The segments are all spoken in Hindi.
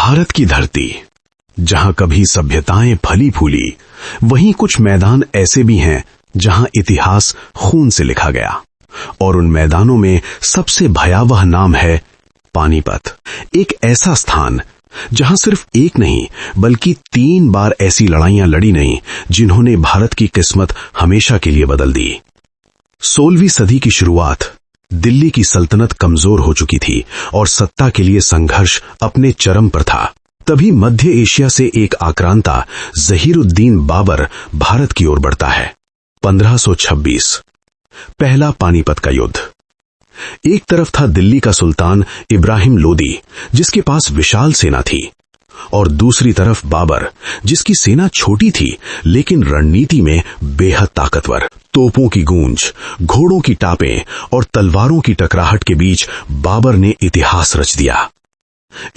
भारत की धरती, जहां कभी सभ्यताएं फली फूली, वहीं कुछ मैदान ऐसे भी हैं जहां इतिहास खून से लिखा गया। और उन मैदानों में सबसे भयावह नाम है पानीपत। एक ऐसा स्थान जहां सिर्फ एक नहीं बल्कि 3 बार ऐसी लड़ाइयां लड़ी नहीं जिन्होंने भारत की किस्मत हमेशा के लिए बदल दी। 16वीं सदी की शुरुआत, दिल्ली की सल्तनत कमजोर हो चुकी थी और सत्ता के लिए संघर्ष अपने चरम पर था। तभी मध्य एशिया से एक आक्रांता जहीरुद्दीन बाबर भारत की ओर बढ़ता है। 1526, पहला पानीपत का युद्ध। एक तरफ था दिल्ली का सुल्तान इब्राहिम लोदी, जिसके पास विशाल सेना थी, और दूसरी तरफ बाबर, जिसकी सेना छोटी थी लेकिन रणनीति में बेहद ताकतवर। तोपों की गूंज, घोड़ों की टापें और तलवारों की टकराहट के बीच बाबर ने इतिहास रच दिया।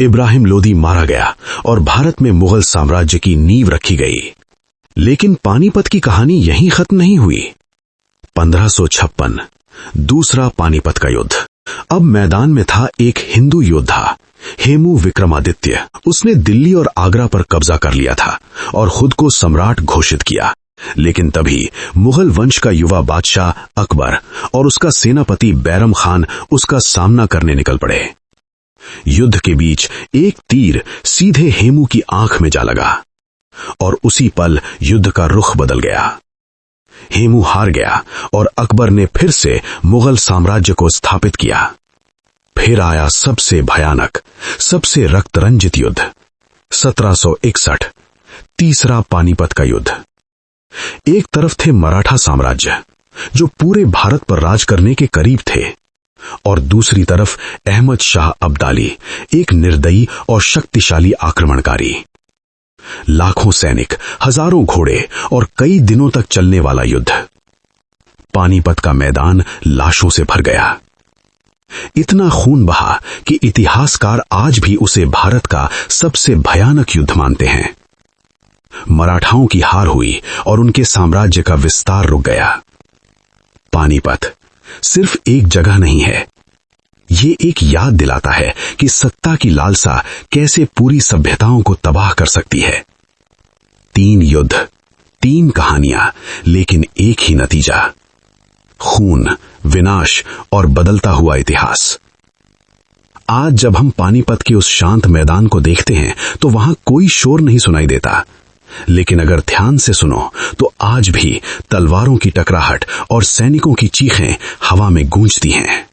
इब्राहिम लोदी मारा गया और भारत में मुगल साम्राज्य की नींव रखी गई। लेकिन पानीपत की कहानी यहीं खत्म नहीं हुई। 1556, दूसरा पानीपत का युद्ध। अब मैदान में था एक हिंदू योद्धा, हेमू विक्रमादित्य। उसने दिल्ली और आगरा पर कब्जा कर लिया था और खुद को सम्राट घोषित किया। लेकिन तभी मुगल वंश का युवा बादशाह अकबर और उसका सेनापति बैरम खान उसका सामना करने निकल पड़े। युद्ध के बीच एक तीर सीधे हेमू की आंख में जा लगा और उसी पल युद्ध का रुख बदल गया। हेमू हार गया और अकबर ने फिर से मुगल साम्राज्य को स्थापित किया। फिर आया सबसे भयानक, सबसे रक्तरंजित युद्ध, 1761, तीसरा पानीपत का युद्ध। एक तरफ थे मराठा साम्राज्य, जो पूरे भारत पर राज करने के करीब थे, और दूसरी तरफ अहमद शाह अब्दाली, एक निर्दयी और शक्तिशाली आक्रमणकारी। लाखों सैनिक, हजारों घोड़े और कई दिनों तक चलने वाला युद्ध। पानीपत का मैदान लाशों से भर गया। इतना खून बहा कि इतिहासकार आज भी उसे भारत का सबसे भयानक युद्ध मानते हैं। मराठाओं की हार हुई और उनके साम्राज्य का विस्तार रुक गया। पानीपत सिर्फ एक जगह नहीं है, ये एक याद दिलाता है कि सत्ता की लालसा कैसे पूरी सभ्यताओं को तबाह कर सकती है। 3 युद्ध, 3 कहानियां, लेकिन एक ही नतीजा, खून, विनाश और बदलता हुआ इतिहास। आज जब हम पानीपत के उस शांत मैदान को देखते हैं तो वहां कोई शोर नहीं सुनाई देता, लेकिन अगर ध्यान से सुनो तो आज भी तलवारों की टकराहट और सैनिकों की चीखें हवा में गूंजती हैं।